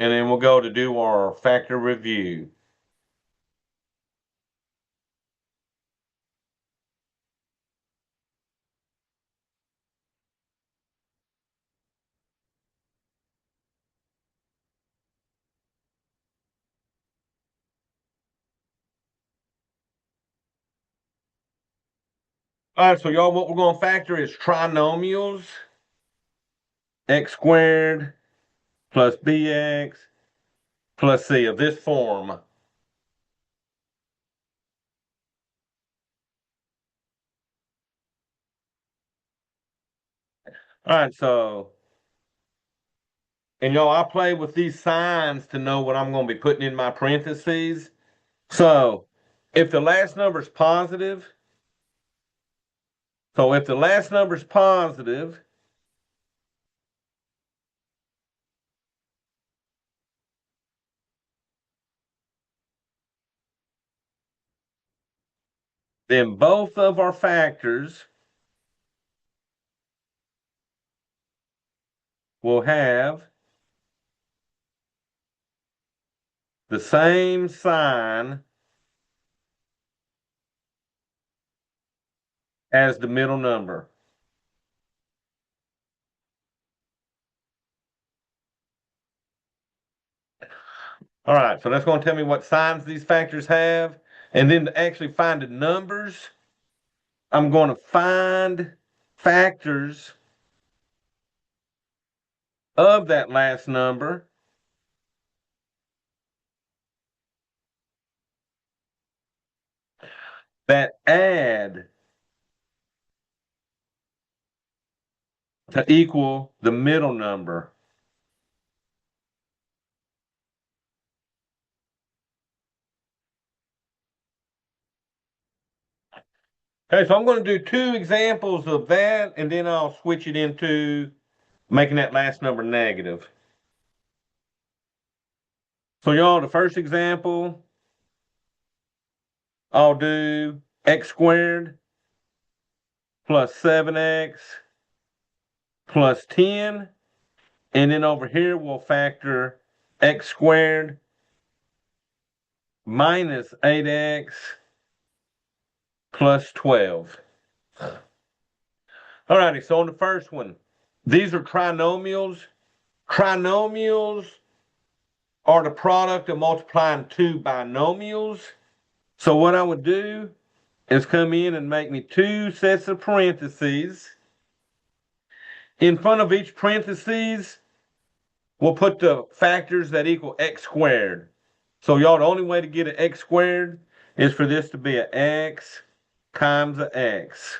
and then we'll go to do our factor review. All right, so y'all, what we're going to factor is trinomials, x squared plus bx plus c of this form. All right, so, and y'all, I play with these signs to know what I'm going to be putting in my parentheses. So, if the last number is positive, so if the last number is positive, then both of our factors will have the same sign as the middle number. All right, so that's going to tell me what signs these factors have. And then to actually find the numbers, I'm going to find factors of that last number that add to equal the middle number. Okay, so I'm going to do two examples of that, and then I'll switch it into making that last number negative. So y'all, the first example, I'll do x squared plus 7x plus 10. And then over here, we'll factor x squared minus 8x plus 12. Alrighty, so on the first one, these are trinomials. Trinomials are the product of multiplying two binomials. So what I would do is come in and make me two sets of parentheses. In front of each parentheses, we'll put the factors that equal x squared. So y'all, the only way to get an x squared is for this to be an x times an x.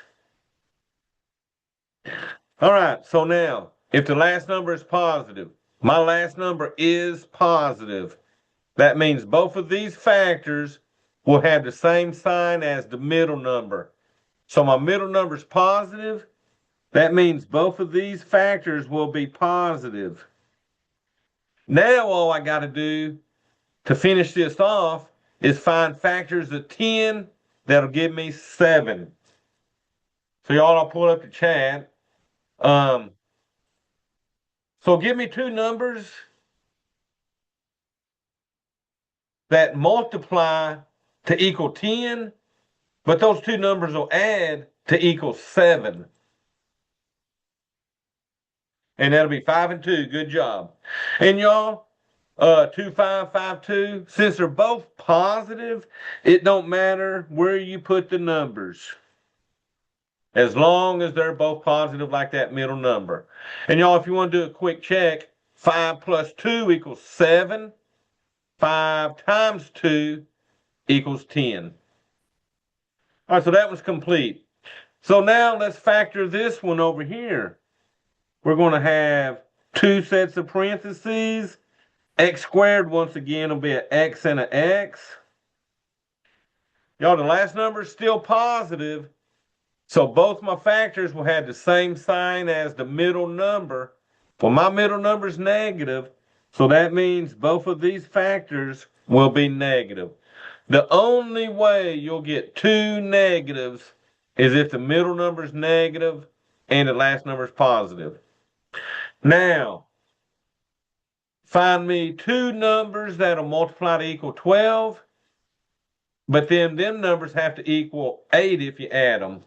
All right, so now, if the last number is positive, my last number is positive. That means both of these factors will have the same sign as the middle number. So my middle number is positive. That means both of these factors will be positive. Now all I got to do to finish this off is find factors of 10 that'll give me 7. So y'all, I'll pull up the chat. So give me two numbers that multiply to equal 10, but those two numbers will add to equal 7. And that'll be 5 and 2. Good job. And y'all, 2552, since they're both positive, it don't matter where you put the numbers, as long as they're both positive like that middle number. And y'all, if you want to do a quick check, 5 plus 2 equals 7. 5 times 2 equals 10. All right, so that was complete. So now let's factor this one over here. We're going to have two sets of parentheses. X squared, once again, will be an x and an x. Y'all, the last number is still positive, so both my factors will have the same sign as the middle number. Well, my middle number is negative, so that means both of these factors will be negative. The only way you'll get two negatives is if the middle number is negative and the last number is positive. Now, find me two numbers that'll multiply to equal 12, but then them numbers have to equal 8 if you add them.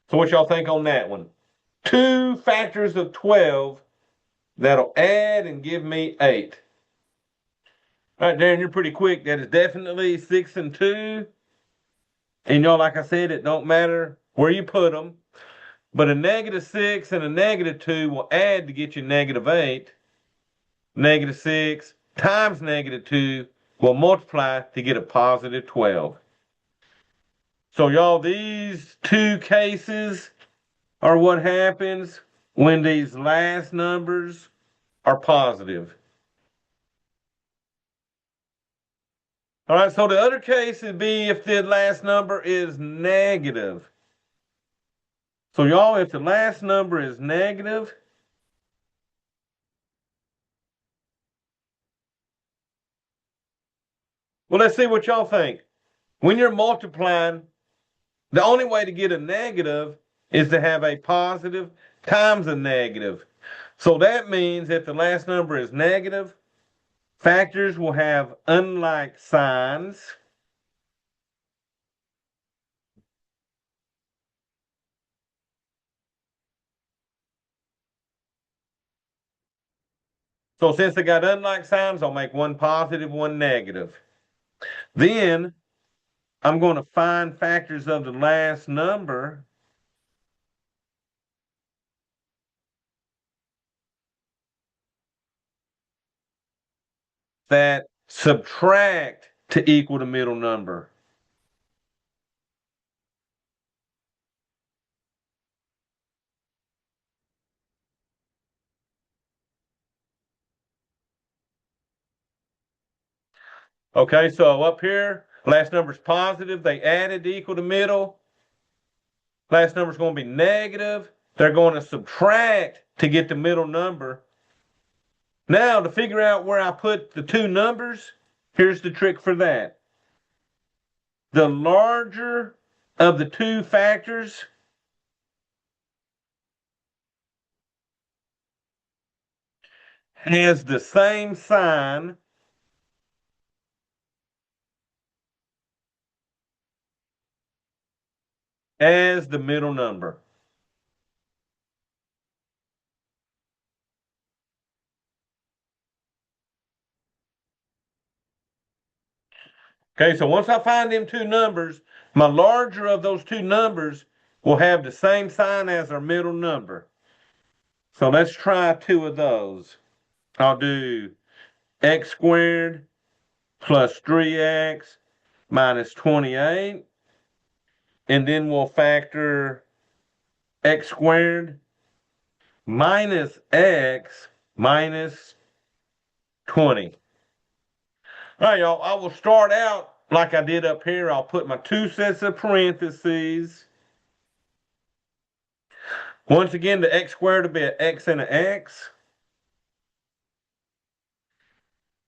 So what y'all think on that one? Two factors of 12 that'll add and give me 8. All right, Darren, you're pretty quick. That is definitely 6 and 2. And y'all, like I said, it don't matter where you put them. But a -6 and a -2 will add to get you -8. -6 times -2 will multiply to get a +12. So y'all, these two cases are what happens when these last numbers are positive. All right, so the other case would be if the last number is negative. So y'all, if the last number is negative, well, let's see what y'all think. When you're multiplying, the only way to get a negative is to have a positive times a negative. So that means if the last number is negative, factors will have unlike signs. So since they got unlike signs, I'll make one positive, one negative. Then I'm going to find factors of the last number that subtract to equal the middle number. Okay, so up here, last number's positive. They added to equal the middle. Last number's going to be negative. They're going to subtract to get the middle number. Now, to figure out where I put the two numbers, here's the trick for that. The larger of the two factors has the same sign as the middle number. Okay, so once I find them two numbers, my larger of those two numbers will have the same sign as our middle number. So let's try two of those. I'll do x squared plus 3x minus 28. And then we'll factor x squared minus x minus 20. All right, y'all, I will start out like I did up here. I'll put my two sets of parentheses. Once again, the x squared will be an x and an x.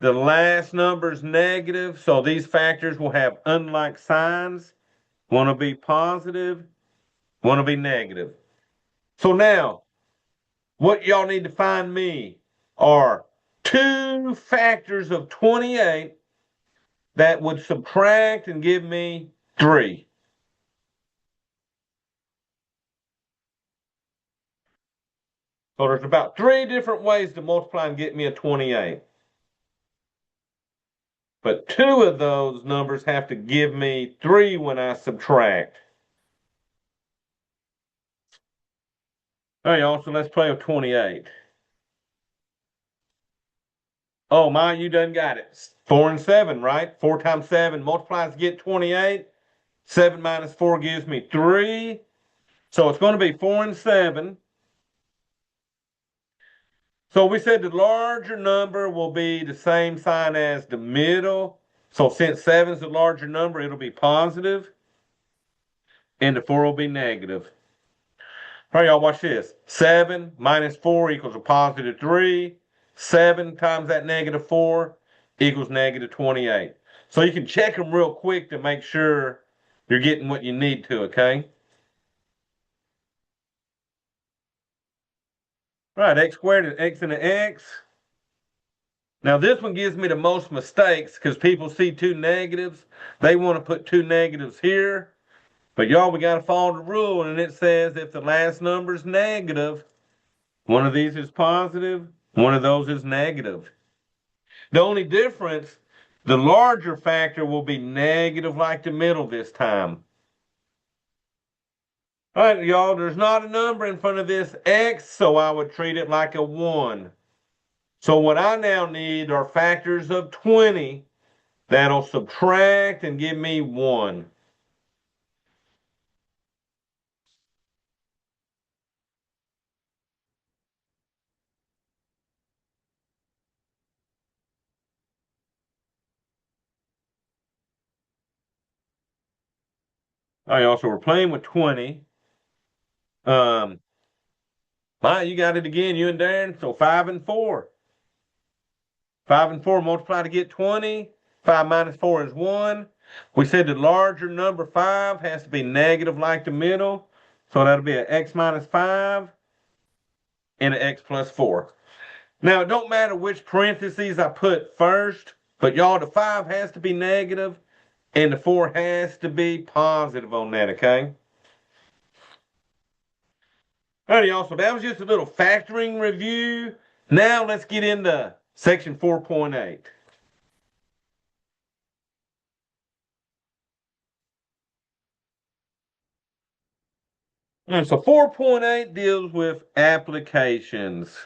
The last number is negative, so these factors will have unlike signs. One will be positive, one will be negative. So now, what y'all need to find me are two factors of 28 that would subtract and give me 3. So there's about 3 different ways to multiply and get me a 28. But 2 of those numbers have to give me 3 when I subtract. All right, y'all, so let's play with 28. Oh, my, you done got it. 4 and 7, right? 4 times 7 multiplies to get 28. 7 minus 4 gives me 3. So it's going to be 4 and 7. So we said the larger number will be the same sign as the middle. So since 7 is the larger number, it'll be positive, and the 4 will be negative. All right, y'all, watch this. 7 minus 4 equals a positive 3. 7 times that -4 equals -28. So you can check them real quick to make sure you're getting what you need to, okay? Right, x squared is x into x. Now this one gives me the most mistakes because people see two negatives. They want to put two negatives here. But y'all, we got to follow the rule, and it says if the last number is negative, one of these is positive, one of those is negative. The only difference, the larger factor will be negative like the middle this time. All right, y'all, there's not a number in front of this x, so I would treat it like a 1. So what I now need are factors of 20 that'll subtract and give me 1. All right, also we're playing with 20. Um, you got it again, you and Darren. So 5 and 4. 5 and 4 multiply to get 20. 5 minus 4 is 1. We said the larger number 5 has to be negative like the middle. So that'll be an x minus 5 and an x plus 4. Now, it don't matter which parentheses I put first, but y'all, the 5 has to be negative and the 4 has to be positive on that, okay? All right, y'all, so that was just a little factoring review. Now let's get into section 4.8. And so 4.8 deals with applications.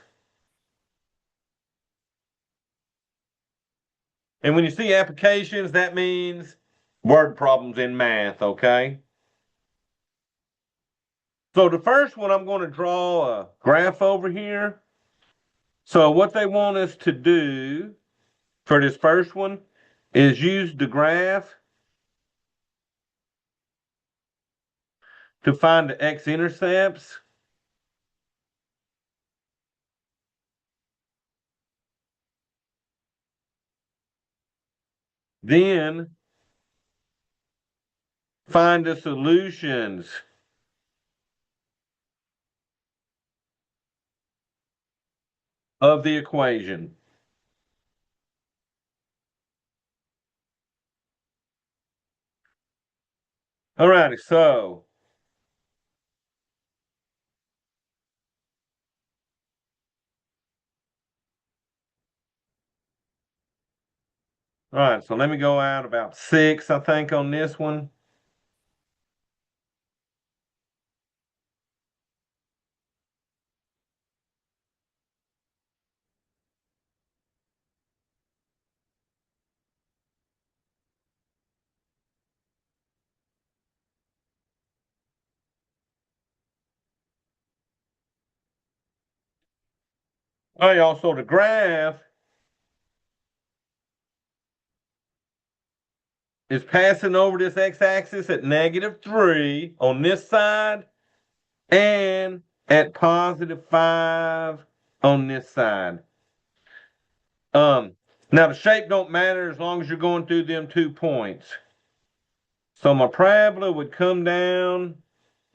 And when you see applications, that means word problems in math, okay? So the first one, I'm going to draw a graph over here. So what they want us to do for this first one is use the graph to find the x-intercepts. Then find the solutions of the equation. All righty, so all right, so let me go out about 6, I think, on this one. All right, y'all, so the graph is passing over this x-axis at -3 on this side and at +5 on this side. Now the shape don't matter as long as you're going through them 2 points. So my parabola would come down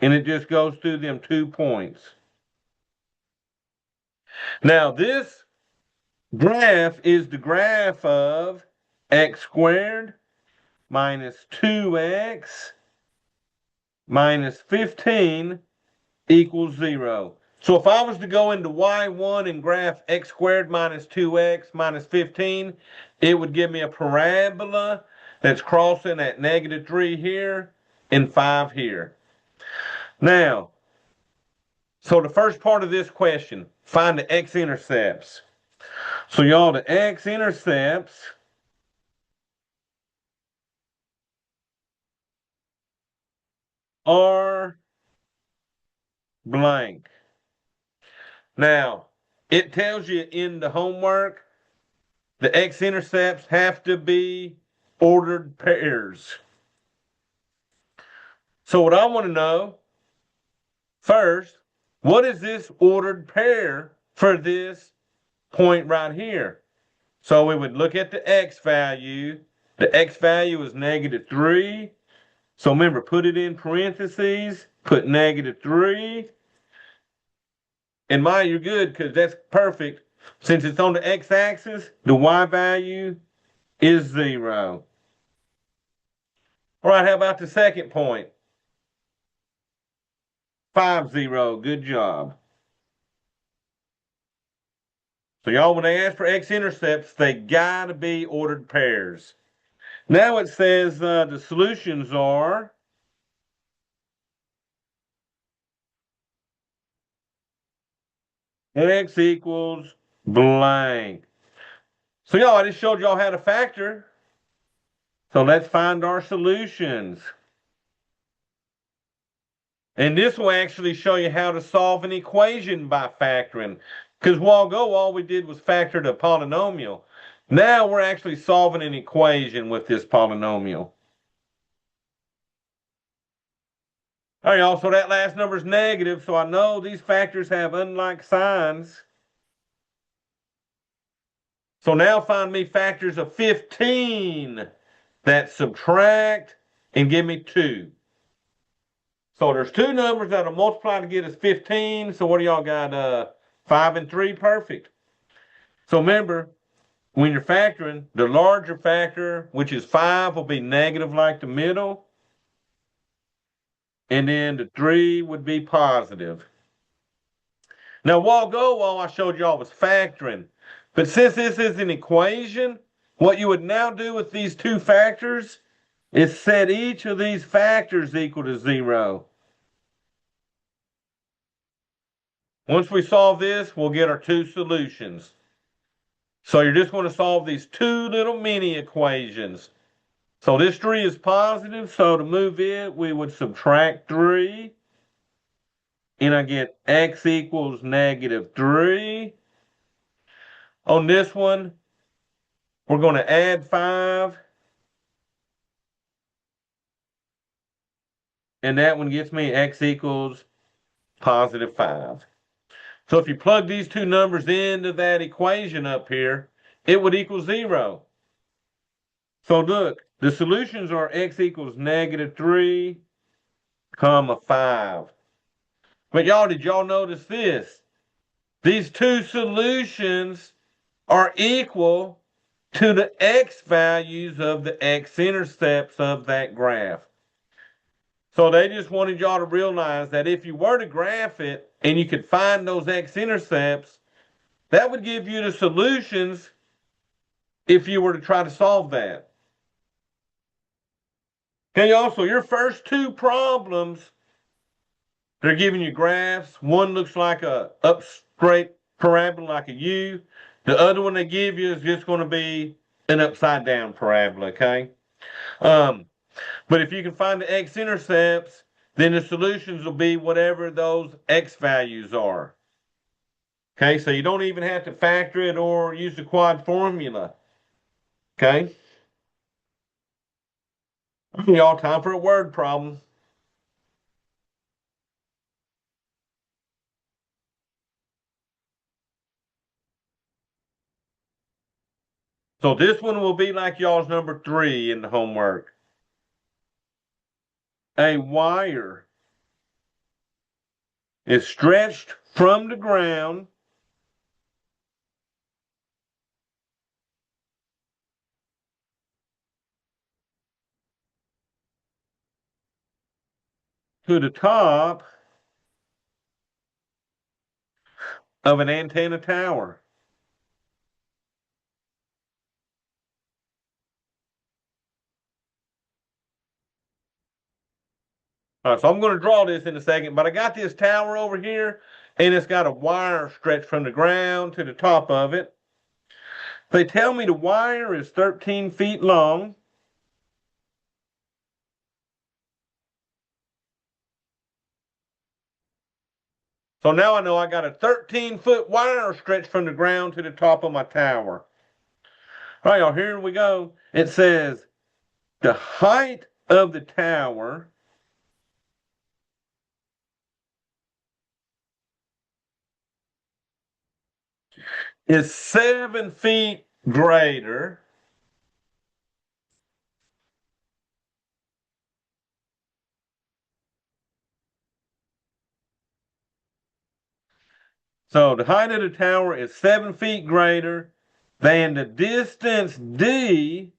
and it just goes through them 2 points. Now this graph is the graph of x squared minus 2x minus 15 equals 0. So if I was to go into y1 and graph x squared minus 2x minus 15, it would give me a parabola that's crossing at -3 here and 5 here. Now, so the first part of this question, find the x-intercepts. So y'all, the x-intercepts are blank. Now, it tells you in the homework the x-intercepts have to be ordered pairs. So what I want to know first, what is this ordered pair for this point right here? So we would look at the x value. The x value is -3. So remember, put it in parentheses, put -3. And Maya, you're good because that's perfect. Since it's on the x-axis, the y value is 0. All right, how about the second point? 5, 0. Good job. So y'all, when they ask for x-intercepts, they gotta be ordered pairs. Now it says the solutions are x equals blank. So y'all, I just showed y'all how to factor. So let's find our solutions. And this will actually show you how to solve an equation by factoring. Because a while ago, all we did was factor the polynomial. Now we're actually solving an equation with this polynomial. All right, y'all, so that last number is negative, so I know these factors have unlike signs. So now find me factors of 15 that subtract and give me 2. So there's two numbers that'll multiply to get us 15. So what do y'all got? 5 and 3, perfect. So remember, when you're factoring, the larger factor, which is 5, will be negative like the middle. And then the 3 would be positive. Now, a while ago, all I showed y'all was factoring. But since this is an equation, what you would now do with these two factors is set each of these factors equal to 0. Once we solve this, we'll get our two solutions. So you're just going to solve these two little mini equations. So this 3 is positive, so to move it, we would subtract 3. And I get x equals negative 3. On this one, we're going to add 5. And that one gets me x equals positive 5. So if you plug these two numbers into that equation up here, it would equal 0. So look, the solutions are x equals negative 3, comma 5. But y'all, did y'all notice this? These two solutions are equal to the x values of the x-intercepts of that graph. So they just wanted y'all to realize that if you were to graph it and you could find those x-intercepts, that would give you the solutions if you were to try to solve that. Okay, also, your first two problems, they're giving you graphs. One looks like a up straight parabola like a U. The other one they give you is just going to be an upside down parabola, okay? But if you can find the x-intercepts, then the solutions will be whatever those x values are. Okay, so you don't even have to factor it or use the quad formula. Okay? Y'all, time for a word problem. So this one will be like y'all's number 3 in the homework. A wire is stretched from the ground to the top of an antenna tower. All right, so I'm going to draw this in a second, but I got this tower over here, and it's got a wire stretched from the ground to the top of it. They tell me the wire is 13 feet long. So now I know I got a 13-foot wire stretched from the ground to the top of my tower. All right, y'all, here we go. It says the height of the tower is 7 feet greater So the height of the tower is 7 feet greater than the distance D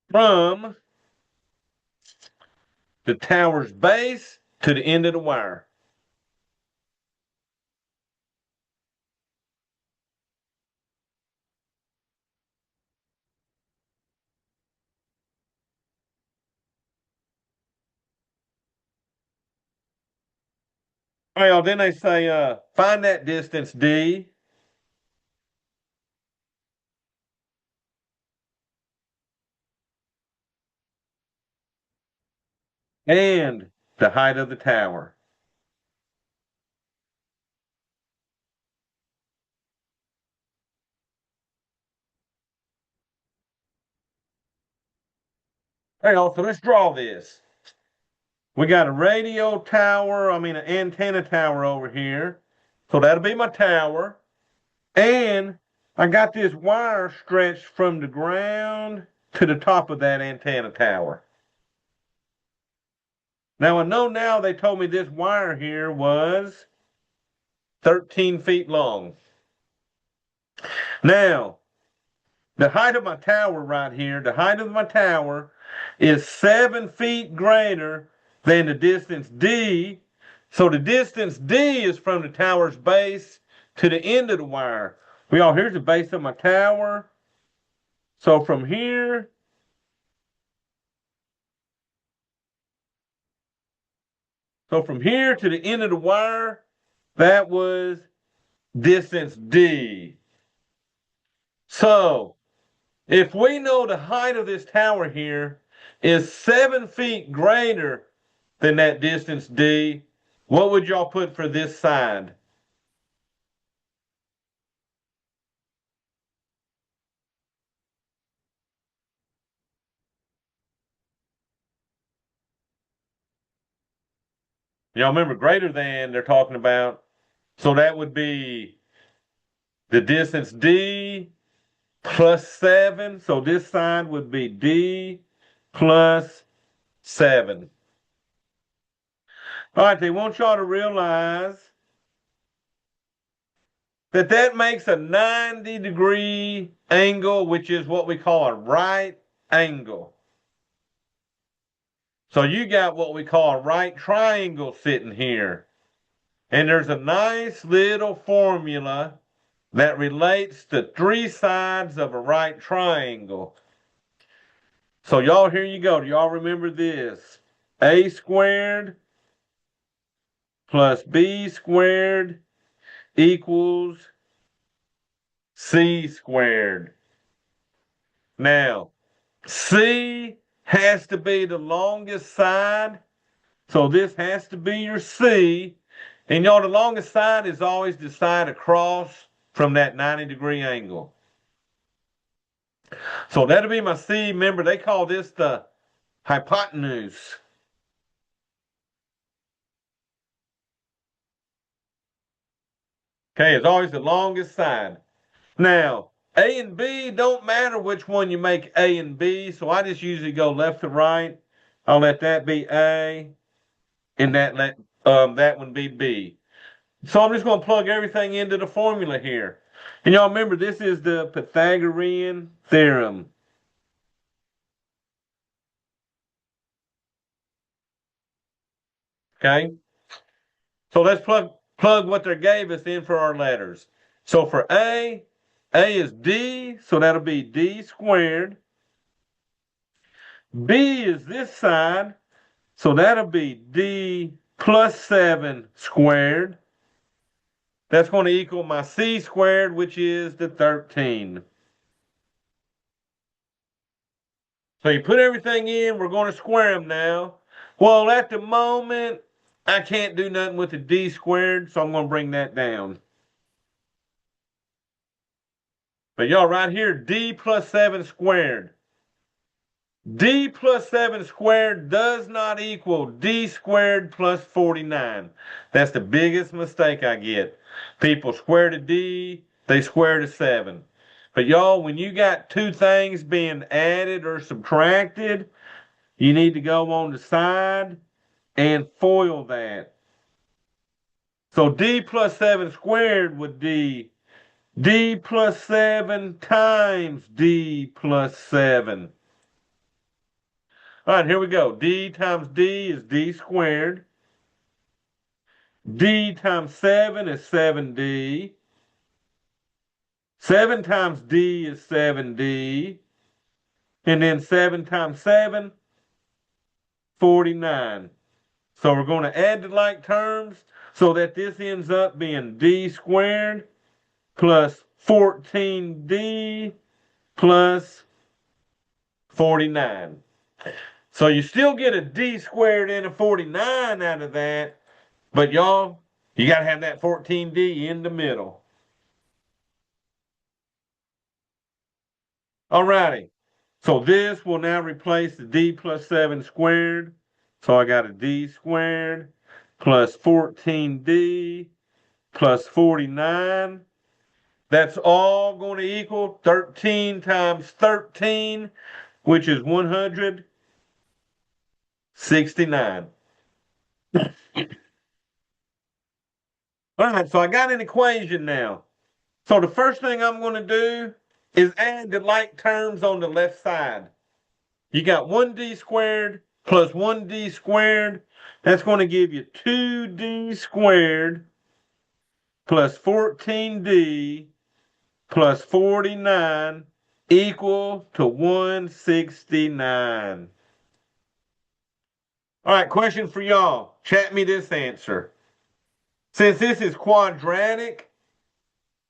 from the tower's base to the end of the wire. Well, then they say, find that distance D and the height of the tower. Well, so let's draw this. We got a radio tower, an antenna tower over here. So that'll be my tower. And I got this wire stretched from the ground to the top of that antenna tower. Now I know now they told me this wire here was 13 feet long. Now, the height of my tower right here, the height of my tower is 7 feet greater than the distance D. So the distance D is from the tower's base to the end of the wire. Well, here's the base of my tower. So from here to the end of the wire, that was distance D. So if we know the height of this tower here is 7 feet greater than that distance D, what would y'all put for this side? Y'all remember greater than they're talking about. So that would be the distance D plus 7. So this side would be D plus 7. All right, they want y'all to realize that that makes a 90-degree angle, which is what we call a right angle. So you got what we call a right triangle sitting here. And there's a nice little formula that relates the three sides of a right triangle. So y'all, here you go. Do y'all remember this? A squared plus B squared equals C squared. Now, C has to be the longest side. So this has to be your C. And y'all, the longest side is always the side across from that 90-degree angle. So that'll be my C. Remember, they call this the hypotenuse. Okay, it's always the longest side. Now, A and B don't matter which one you make A and B, so I just usually go left to right. I'll let that be A, and that one be B. So I'm just going to plug everything into the formula here. And y'all remember, this is the Pythagorean theorem. Okay? So let's plug what they gave us in for our letters. So for A is D, so that'll be D squared. B is this side, so that'll be D plus 7 squared. That's going to equal my C squared, which is the 13. So you put everything in, we're going to square them now. Well, at the moment, I can't do nothing with the D squared, so I'm going to bring that down. But y'all, right here, D plus 7 squared. D plus 7 squared does not equal D squared plus 49. That's the biggest mistake I get. People square to D, they square to 7. But y'all, when you got two things being added or subtracted, you need to go on the side and FOIL that. So d plus 7 squared would be d plus 7 times d plus 7. All right, here we go. D times d is d squared. D times 7 is 7d. 7 times d is 7d. And then 7 times 7, 49. So we're going to add the like terms so that this ends up being d squared plus 14d plus 49. So you still get a d squared and a 49 out of that, but y'all, you got to have that 14d in the middle. Alrighty. So this will now replace the d plus 7 squared. So I got a d squared plus 14d plus 49. That's all going to equal 13 times 13, which is 169. All right, so I got an equation now. So the first thing I'm going to do is add the like terms on the left side. You got 1d squared plus 1d squared. That's going to give you 2d squared plus 14d plus 49 equal to 169. All right, question for y'all. Chat me this answer. Since this is quadratic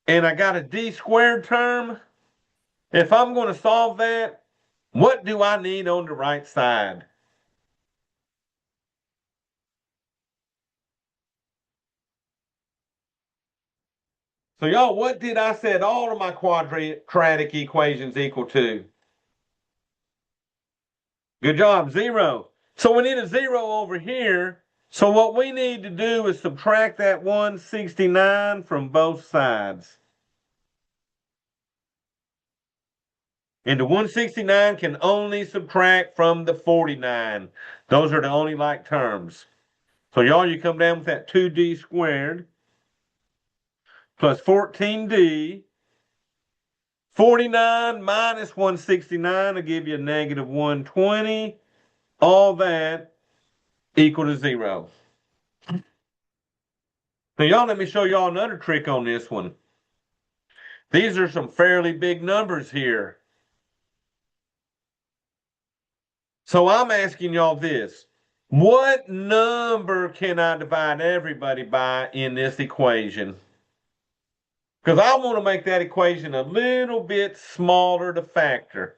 and I got a d squared term, if I'm going to solve that, what do I need on the right side? So y'all, what did I set all of my quadratic equations equal to? Good job, 0. So we need a 0 over here. So what we need to do is subtract that 169 from both sides. And the 169 can only subtract from the 49. Those are the only like terms. So y'all, you come down with that 2d squared plus 14d. 49 minus 169 will give you a negative 120. All that equal to 0. Now, y'all, let me show y'all another trick on this one. These are some fairly big numbers here. So I'm asking y'all this. What number can I divide everybody by in this equation? Because I want to make that equation a little bit smaller to factor.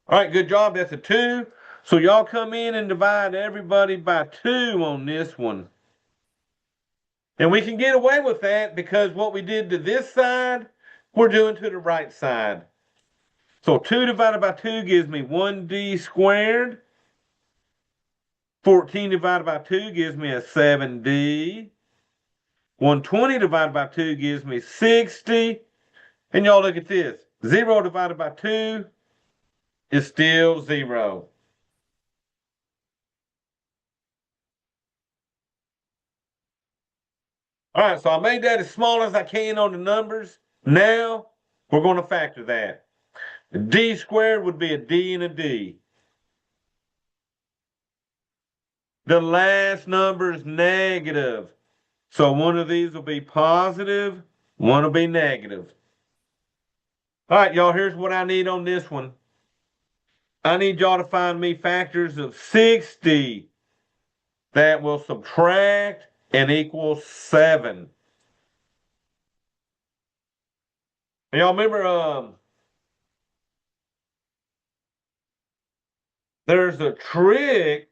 All right, good job. That's a 2. So y'all come in and divide everybody by 2 on this one. And we can get away with that because what we did to this side, we're doing to the right side. So 2 divided by 2 gives me 1d squared. 14 divided by 2 gives me a 7d. 120 divided by 2 gives me 60. And y'all look at this. 0 divided by 2 is still 0. All right, so I made that as small as I can on the numbers. Now we're going to factor that. D squared would be a D and a D. The last number is negative. So one of these will be positive, one will be negative. All right, y'all, here's what I need on this one. I need y'all to find me factors of 60 that will subtract and equal 7. And y'all remember there's a trick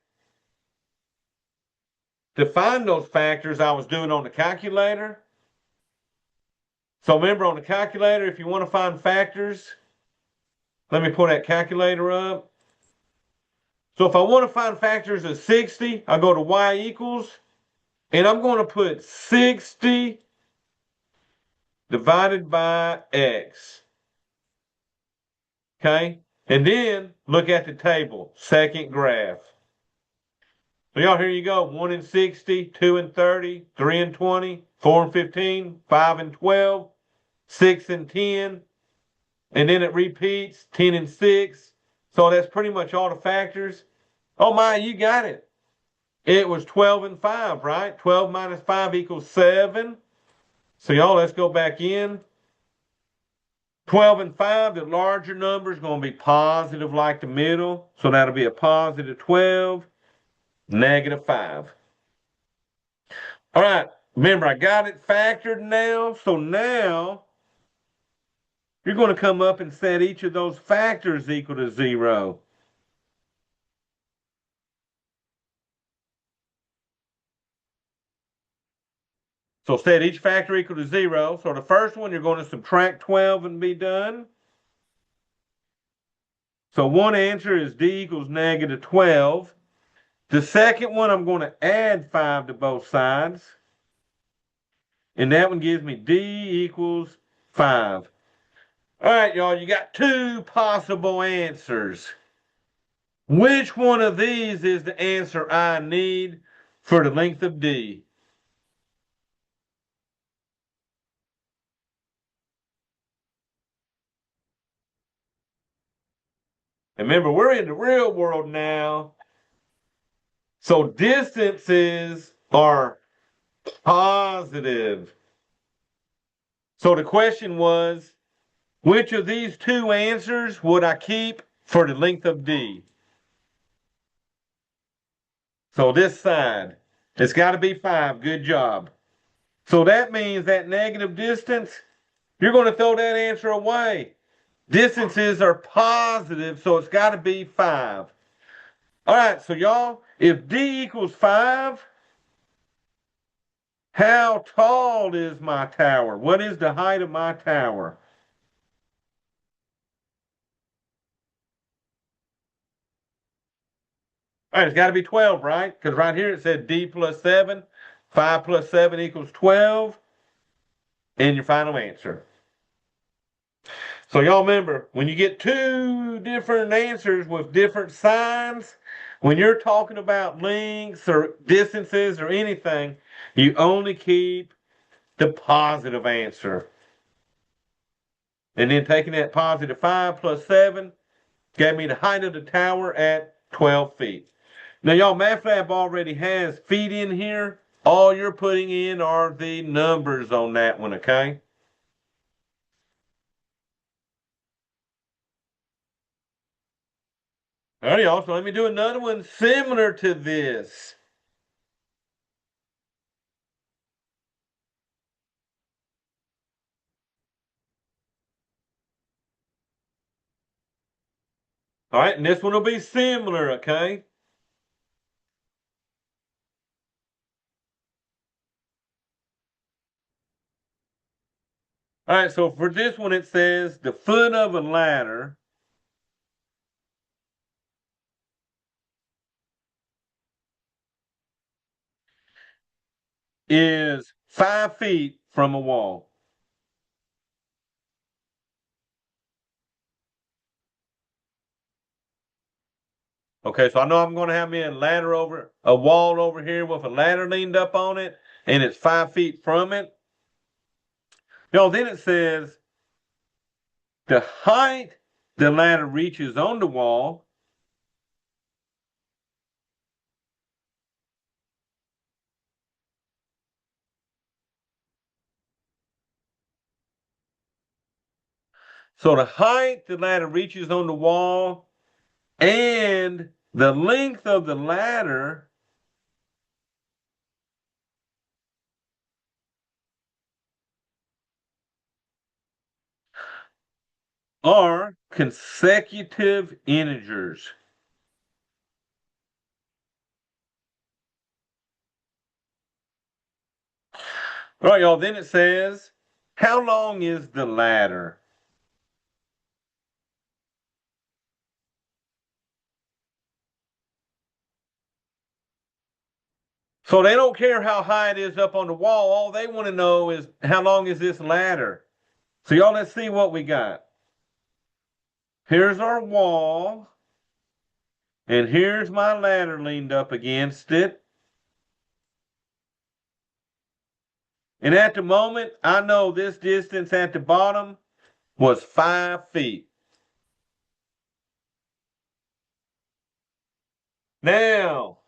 to find those factors I was doing on the calculator. So remember on the calculator, if you want to find factors, let me pull that calculator up. So if I want to find factors of 60, I go to y equals, and I'm going to put 60 divided by x. Okay? And then look at the table, second graph. So y'all, here you go. 1 and 60, 2 and 30, 3 and 20, 4 and 15, 5 and 12, 6 and 10. And then it repeats, 10 and 6. So that's pretty much all the factors. Oh my, you got it. It was 12 and 5, right? 12 minus 5 equals 7. So y'all, let's go back in. 12 and 5, the larger number is going to be positive like the middle. So that'll be a positive 12, negative 5. All right, remember I got it factored now. So now you're going to come up and set each of those factors equal to 0. So set each factor equal to 0. So the first one, you're going to subtract 12 and be done. So one answer is D equals negative 12. The second one, I'm going to add 5 to both sides. And that one gives me D equals 5. All right, y'all, you got two possible answers. Which one of these is the answer I need for the length of D? And remember, we're in the real world now. So distances are positive. So the question was, which of these two answers would I keep for the length of D? So this side, it's got to be 5. Good job. So that means that negative distance, you're going to throw that answer away. Distances are positive, so it's got to be 5. All right, so y'all, if D equals 5, how tall is my tower? What is the height of my tower? All right, it's got to be 12, right? Because right here it said D plus 7. 5 plus 7 equals 12. And your final answer. So y'all remember, when you get two different answers with different signs, when you're talking about lengths or distances or anything, you only keep the positive answer. And then taking that positive 5 plus 7 gave me the height of the tower at 12 feet. Now, y'all, MathLab already has feet in here. All you're putting in are the numbers on that one, okay? All right, y'all, so let me do another one similar to this. All right, and this one will be similar, okay? All right, so for this one, it says the foot of a ladder is 5 feet from a wall. Okay, so I know I'm going to have me a wall over here with a ladder leaned up on it, and it's 5 feet from it. Then it says the height the ladder reaches on the wall so the height the ladder reaches on the wall and the length of the ladder are consecutive integers. All right, y'all. Then it says, how long is the ladder? So they don't care how high it is up on the wall. All they want to know is how long is this ladder? So y'all, let's see what we got. Here's our wall. And here's my ladder leaned up against it. And at the moment, I know this distance at the bottom was 5 feet. Now,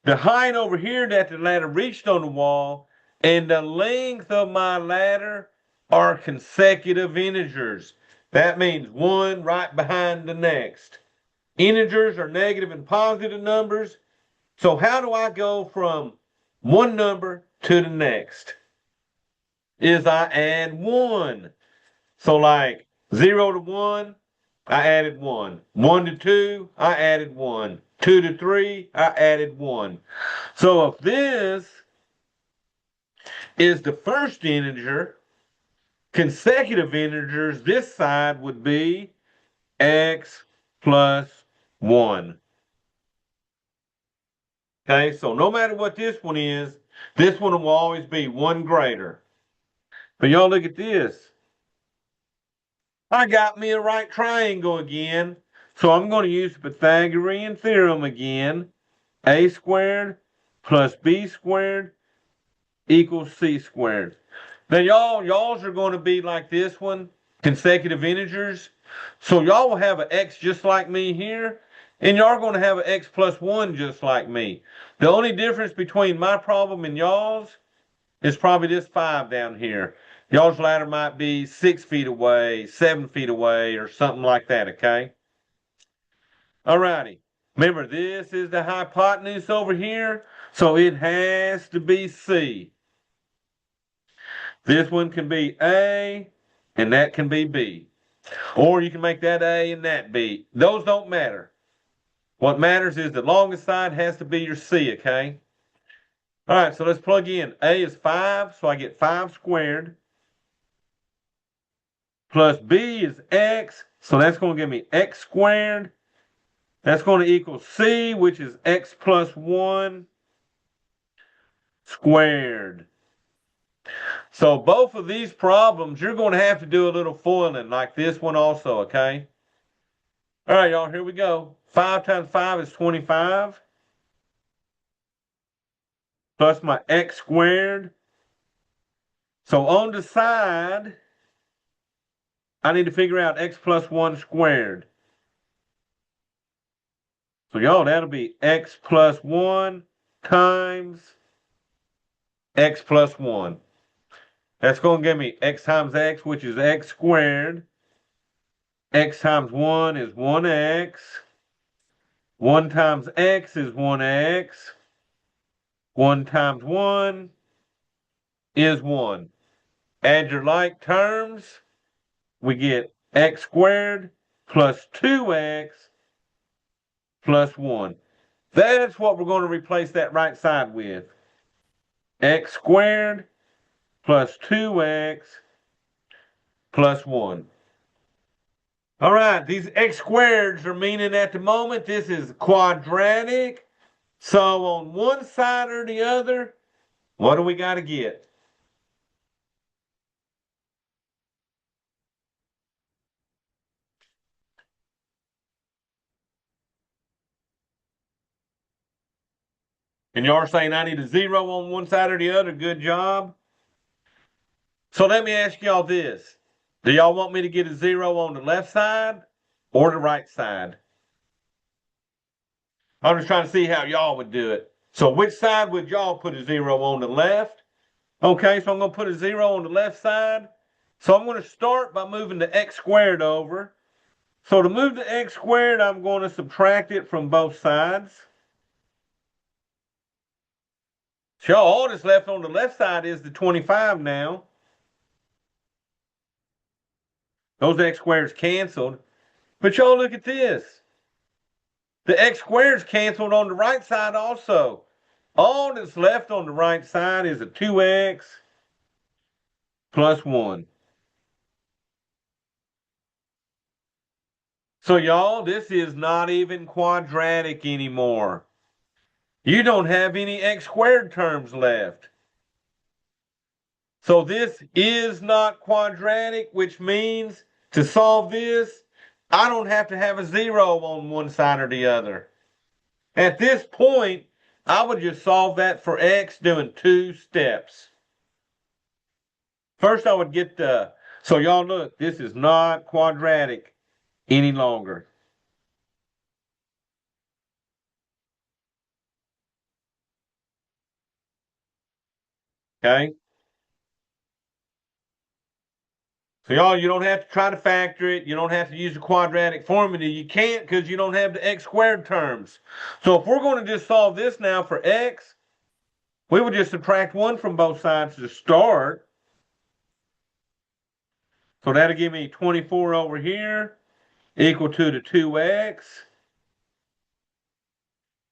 the height over here that the ladder reached on the wall and the length of my ladder are consecutive integers. That means one right behind the next. Integers are negative and positive numbers. So how do I go from one number to the next? Is I add 1. So like 0 to 1, I added 1. 1 to 2, I added 1. 2 to 3, I added 1. So if this is the first integer, consecutive integers, this side would be x plus 1. Okay, so no matter what this one is, this one will always be 1 greater. But y'all look at this. I got me a right triangle again. So I'm going to use the Pythagorean theorem again. A squared plus b squared equals c squared. Now y'all's are going to be like this one, consecutive integers. So y'all will have an x just like me here, and y'all are going to have an x plus 1 just like me. The only difference between my problem and y'all's is probably this 5 down here. Y'all's ladder might be 6 feet away, 7 feet away, or something like that, okay? Alrighty. Remember, this is the hypotenuse over here, so it has to be C. This one can be A, and that can be B. Or you can make that A and that B. Those don't matter. What matters is the longest side has to be your C, okay? Alright, so let's plug in. A is 5, so I get 5 squared. Plus B is X, so that's going to give me X squared. That's going to equal C, which is X plus 1 squared. So both of these problems, you're going to have to do a little foiling like this one also, okay? All right, y'all, here we go. 5 times 5 is 25. Plus my x squared. So on the side, I need to figure out x plus 1 squared. So y'all, that'll be x plus 1 times x plus 1. That's going to give me x times x, which is x squared. X times 1 is 1x. 1 times x is 1x. 1 times 1 is 1. Add your like terms. We get x squared plus 2x plus 1. That's what we're going to replace that right side with. X squared plus 2x plus 1. All right, these x squareds are meaning at the moment this is quadratic. So on one side or the other, what do we got to get? And y'all are saying I need a 0 on one side or the other. Good job. So let me ask y'all this. Do y'all want me to get a 0 on the left side or the right side? I'm just trying to see how y'all would do it. So which side would y'all put a 0 on the left? Okay, so I'm going to put a 0 on the left side. So I'm going to start by moving the x squared over. So to move the x squared, I'm going to subtract it from both sides. So all that's left on the left side is the 25 now. Those x squareds canceled. But y'all look at this. The x squareds canceled on the right side also. All that's left on the right side is a 2x plus 1. So y'all, this is not even quadratic anymore. You don't have any x squared terms left. So this is not quadratic, which means to solve this, I don't have to have a zero on one side or the other. At this point, I would just solve that for x doing 2 steps. First, I would get the, so y'all look, this is not quadratic any longer. Okay? So y'all, you don't have to try to factor it. You don't have to use the quadratic formula. You can't because you don't have the x squared terms. So if we're going to just solve this now for x, we would just subtract 1 from both sides to start. So that'll give me 24 over here equal to the 2x.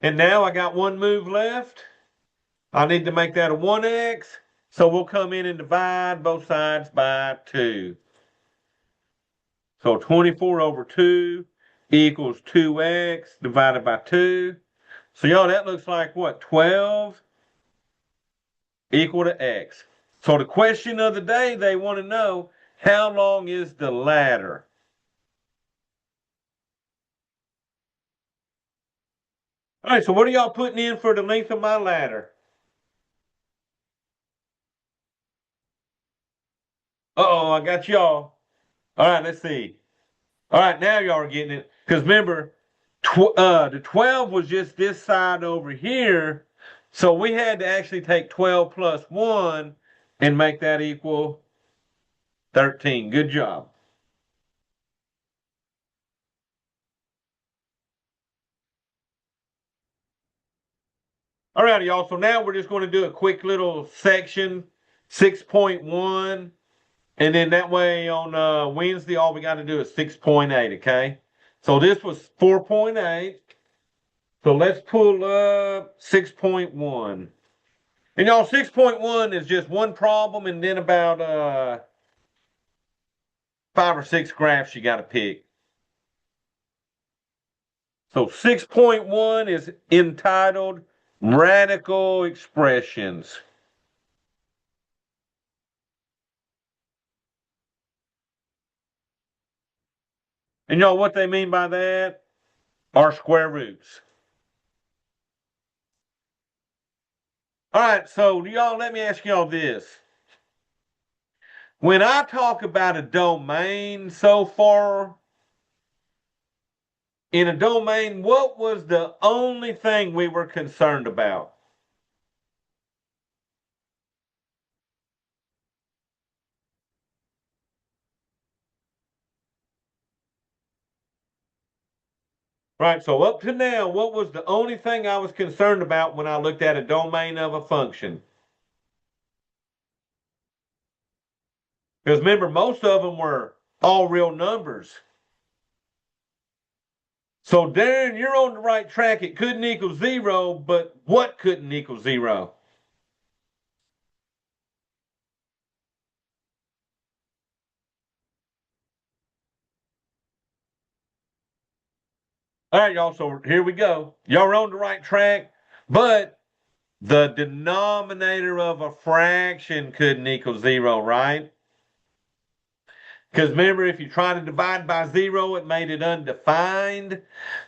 And now I got one move left. I need to make that a 1x. So we'll come in and divide both sides by 2. So 24 over 2 equals 2x divided by 2. So y'all, that looks like what? 12 equal to x. So the question of the day, they want to know, how long is the ladder? All right, so what are y'all putting in for the length of my ladder? Uh-oh, I got y'all. All right, let's see. All right, now y'all are getting it. Because remember, the 12 was just this side over here. So we had to actually take 12 plus 1 and make that equal 13. Good job. All righty, y'all. So now we're just going to do a quick little section, 6.1. And then that way on Wednesday, all we got to do is 6.8, okay? So this was 4.8. So let's pull up 6.1. And y'all, 6.1 is just one problem and then about 5 or 6 graphs you got to pick. So 6.1 is entitled Radical Expressions. And y'all, what they mean by that are square roots. All right, so y'all, let me ask y'all this. When I talk about a domain so far, in a domain, what was the only thing we were concerned about? Right, so up to now, what was the only thing I was concerned about when I looked at a domain of a function? Because remember, most of them were all real numbers. So Darren, you're on the right track. It couldn't equal 0, but what couldn't equal 0? All right, y'all, so here we go. Y'all are on the right track, but the denominator of a fraction couldn't equal 0, right? Because remember, if you try to divide by 0, it made it undefined.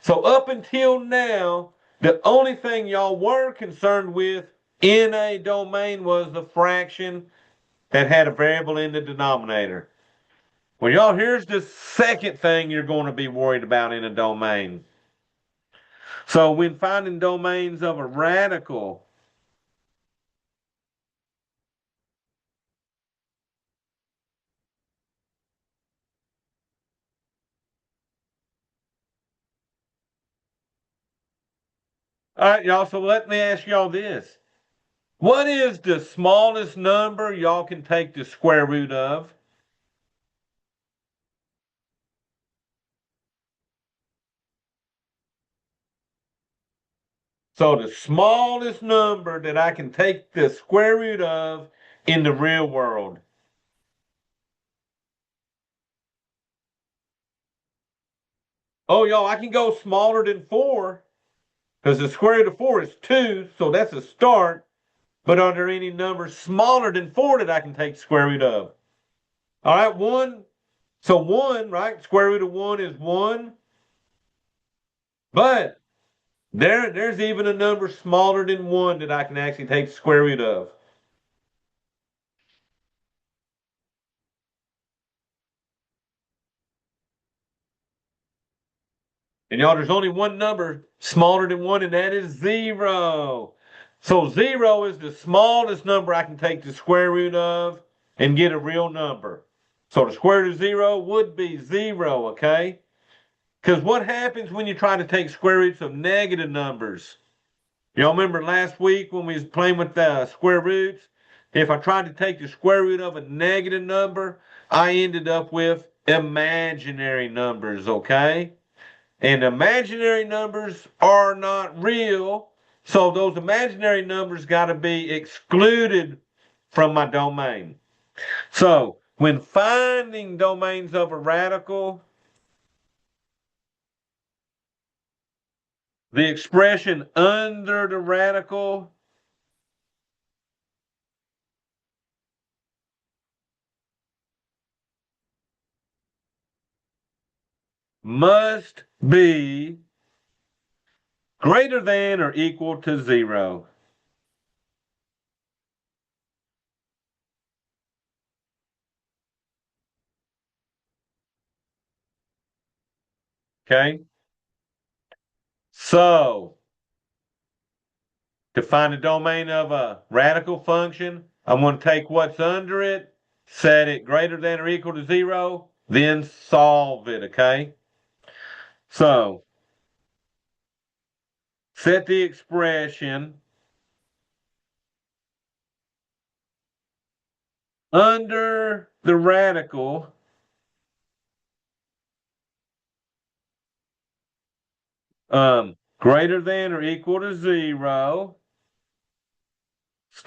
So up until now, the only thing y'all were concerned with in a domain was the fraction that had a variable in the denominator. Well, y'all, here's the second thing you're going to be worried about in a domain. So when finding domains of a radical, all right, y'all, so let me ask y'all this. What is the smallest number y'all can take the square root of? So the smallest number that I can take the square root of in the real world. Oh, y'all, I can go smaller than 4 because the square root of 4 is 2, so that's a start. But are there any numbers smaller than 4 that I can take the square root of? All right, one So 1, right? Square root of 1 is 1. But there's even a number smaller than 1 that I can actually take the square root of. And y'all, there's only one number smaller than 1, and that is 0. So 0 is the smallest number I can take the square root of and get a real number. So the square root of 0 would be 0, okay? Because what happens when you try to take square roots of negative numbers? Y'all remember last week when we was playing with the square roots? If I tried to take the square root of a negative number, I ended up with imaginary numbers, okay? And imaginary numbers are not real, so those imaginary numbers got to be excluded from my domain. So when finding domains of a radical, the expression under the radical must be greater than or equal to 0. Okay? So, to find the domain of a radical function, I'm going to take what's under it, set it greater than or equal to 0, then solve it, okay? So, set the expression under the radical greater than or equal to 0.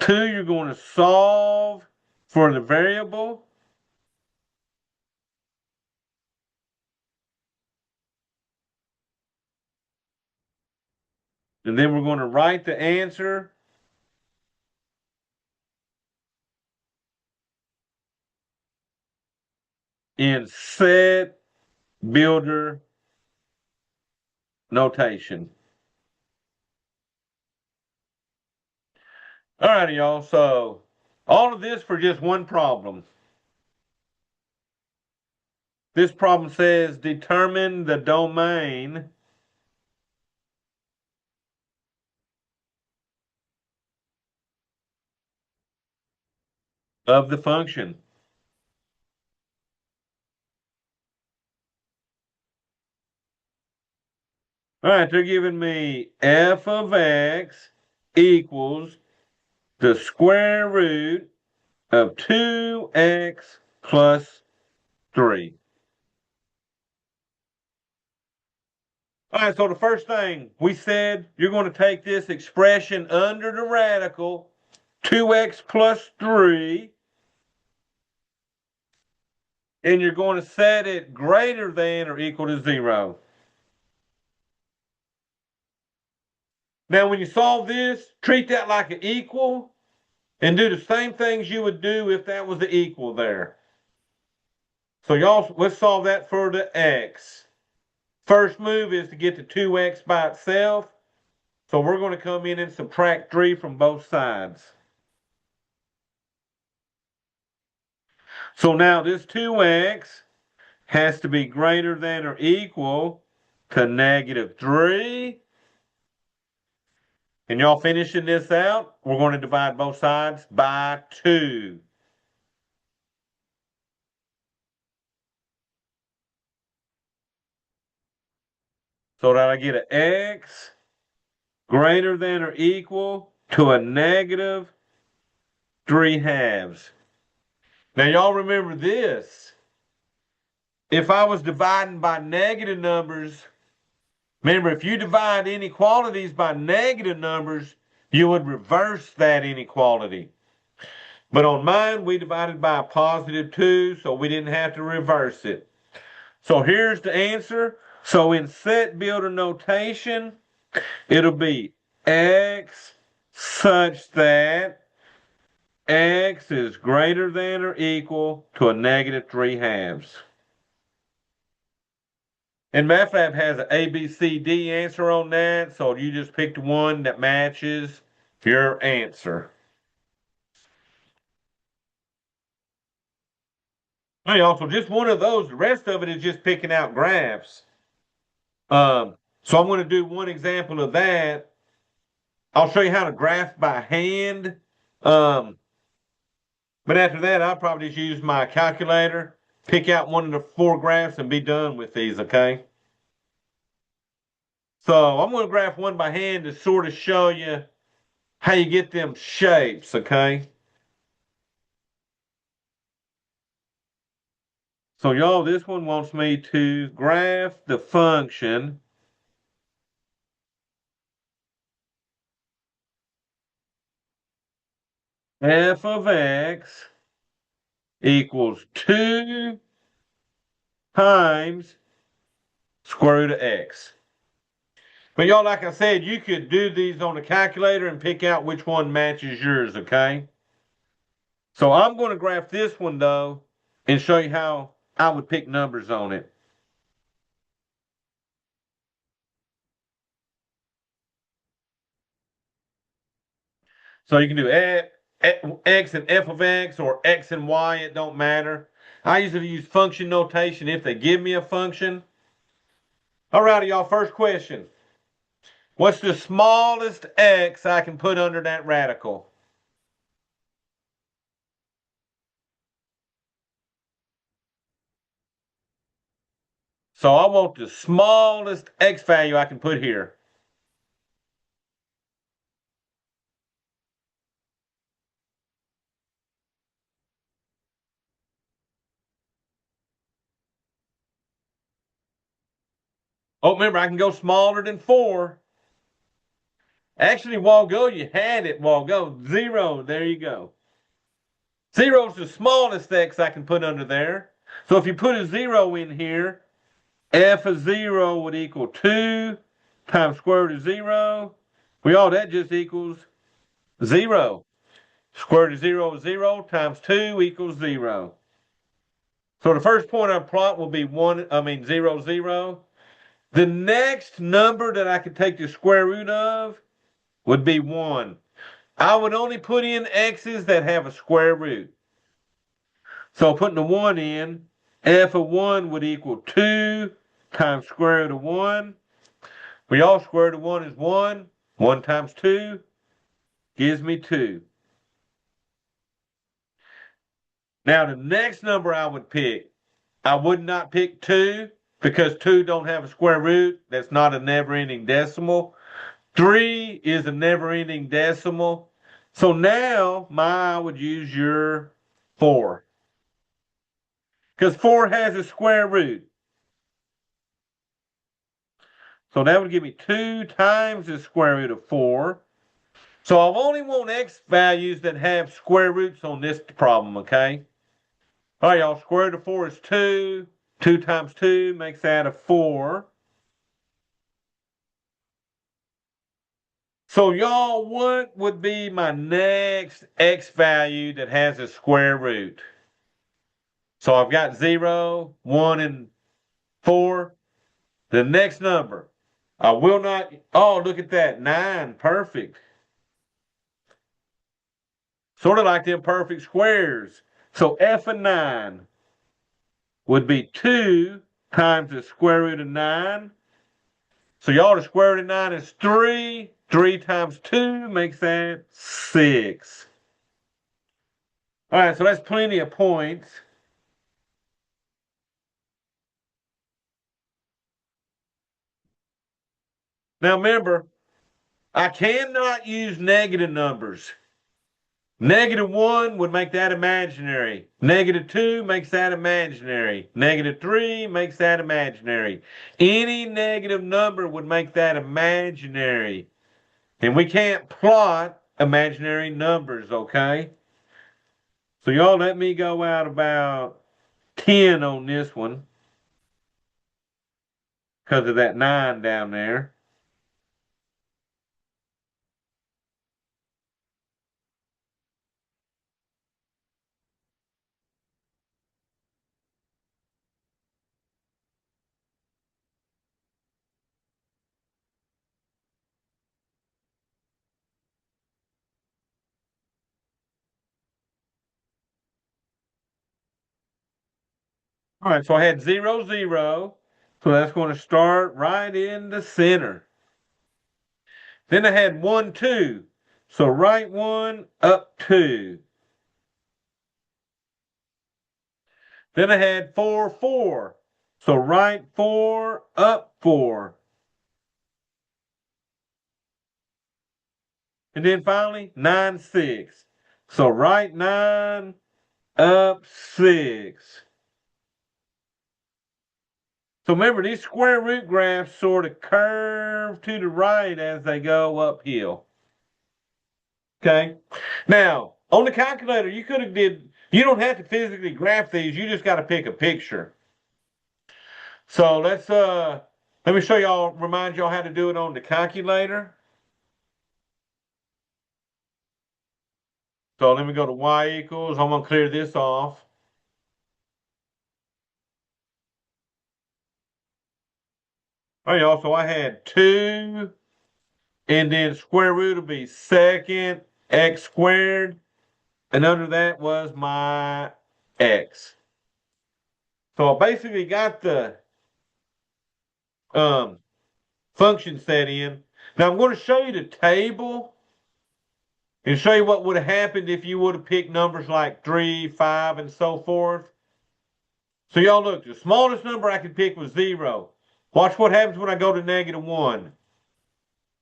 2, you're going to solve for the variable. And then we're going to write the answer in set builder notation. All righty, y'all. So all of this for just one problem. This problem says determine the domain of the function. All right, they're giving me f of x equals the square root of 2x plus 3. All right, so the first thing we said, you're going to take this expression under the radical, 2x plus 3, and you're going to set it greater than or equal to 0. Now, when you solve this, treat that like an equal and do the same things you would do if that was the equal there. So y'all, let's solve that for the x. First move is to get the 2x by itself. So we're going to come in and subtract 3 from both sides. So now this 2x has to be greater than or equal to negative 3. And y'all finishing this out, we're going to divide both sides by 2. So that I get an x greater than or equal to a negative 3 halves. Now y'all remember this. If I was dividing by negative numbers, remember if you divide inequalities by negative numbers, you would reverse that inequality. But on mine, we divided by a positive 2, so we didn't have to reverse it. So here's the answer. So in set builder notation, it'll be x such that x is greater than or equal to a negative 3 halves. And MATLAB has an A, B, C, D answer on that, so you just pick the one that matches your answer. Hey, also just one of those. The rest of it is just picking out graphs. So I'm going to do one example of that. I'll show you how to graph by hand. Um, but after that, I'll probably just use my calculator, pick out one of the four graphs, and be done with these, okay? So I'm going to graph one by hand to sort of show you how you get them shapes, okay? So y'all, this one wants me to graph the function f of x equals 2 times square root of x. But y'all, like I said, you could do these on the calculator and pick out which one matches yours, okay? So I'm going to graph this one, though, and show you how I would pick numbers on it. So you can do x and f of x or x and y, it don't matter. I usually use function notation if they give me a function. All righty, y'all, first question. What's the smallest x I can put under that radical? So I want the smallest x value I can put here. Oh, remember, I can go smaller than 4. Actually, Walgo, you had it, Walgo. 0, there you go. 0 is the smallest x I can put under there. So if you put a 0 in here, f of 0 would equal 2 times square root of 0. Well, that just equals 0. Square root of 0 is 0 times 2 equals 0. So the first point I plot will be 0, 0. The next number that I could take the square root of would be 1. I would only put in x's that have a square root. So putting the 1 in, f of 1 would equal 2 times square root of 1. We all square root of 1 is 1. 1 times 2 gives me 2. Now the next number I would pick, I would not pick 2 because 2 don't have a square root. That's not a never-ending decimal. 3 is a never-ending decimal. So now I would use your 4. Because 4 has a square root. So that would give me 2 times the square root of 4. So I only want x values that have square roots on this problem, okay? All right, y'all, square root of 4 is 2. 2 times 2 makes that a 4. So y'all, what would be my next x value that has a square root? So I've got 0, 1, and 4. The next number. I will not. Oh, look at that. 9. Perfect. Sort of like them perfect squares. So f of 9 would be 2 times the square root of 9. So y'all, the square root of 9 is 3. 3 times 2 makes that 6. All right, so that's plenty of points. Now remember, I cannot use negative numbers. -1 would make that imaginary. -2 makes that imaginary. -3 makes that imaginary. Any negative number would make that imaginary. And we can't plot imaginary numbers, okay? So y'all let me go out about 10 on this one because of that 9 down there. All right, so I had 0, 0. So that's going to start right in the center. Then I had 1, 2. So right 1, up 2. Then I had 4, 4. So right 4, up 4. And then finally 9, 6. So right 9, up 6. So remember, these square root graphs sort of curve to the right as they go uphill. Okay. Now, on the calculator, you could have did, you don't have to physically graph these, you just got to pick a picture. So let me show y'all, remind y'all how to do it on the calculator. So let me go to y equals, I'm going to clear this off. All right, y'all, so I had 2, and then square root will be second x squared, and under that was my x. So I basically got the um, function set in. Now I'm going to show you the table and show you what would have happened if you would have picked numbers like 3, 5, and so forth. So y'all look, the smallest number I could pick was 0. Watch what happens when I go to -1.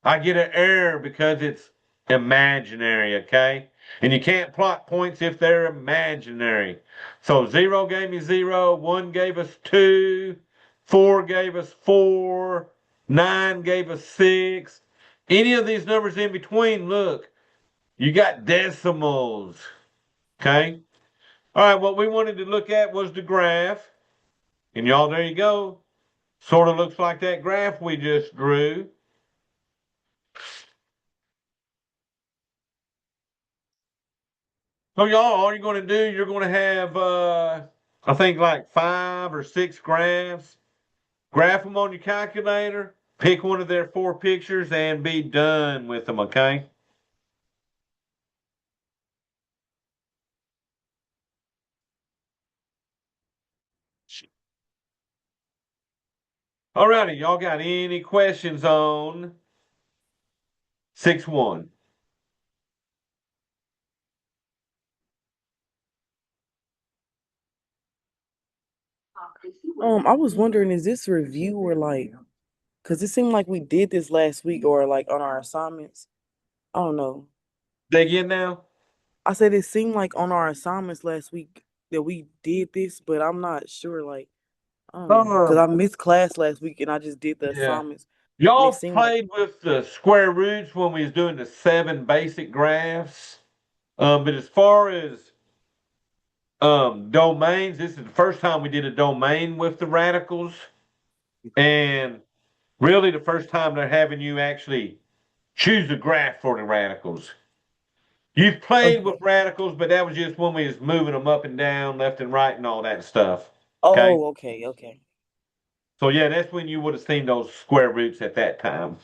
I get an error because it's imaginary, okay? And you can't plot points if they're imaginary. So 0 gave me 0, 1 gave us 2, 4 gave us 4, 9 gave us 6. Any of these numbers in between, look, you got decimals, okay? All right, what we wanted to look at was the graph. And y'all, there you go. Sort of looks like that graph we just drew. So y'all, all you're going to do, you're going to have, I think like 5 or 6 graphs. Graph them on your calculator, pick one of their 4 pictures, and be done with them, okay? All righty, y'all got any questions on 6-1? I was wondering, is this review or like, because it seemed like we did this last week or like on our assignments. I don't know. Say again now? I said it seemed like on our assignments last week that we did this, but I'm not sure. Like, I don't know, because Um, I missed class last week and I just did the yeah. assignments, and it Y'all seemed like, played with the square roots when we was doing the 7 basic graphs. But as far as domains, this is the first time we did a domain with the radicals. And really the first time they're having you actually choose a graph for the radicals. You've played with okay. radicals, but that was just when we was moving them up and down, left and right, and all that stuff. Okay. Oh, okay, okay, So yeah, that's when you would have seen those square roots at that time.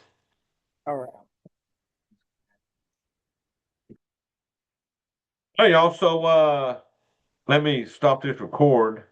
all right. Hey, also, let me stop this record.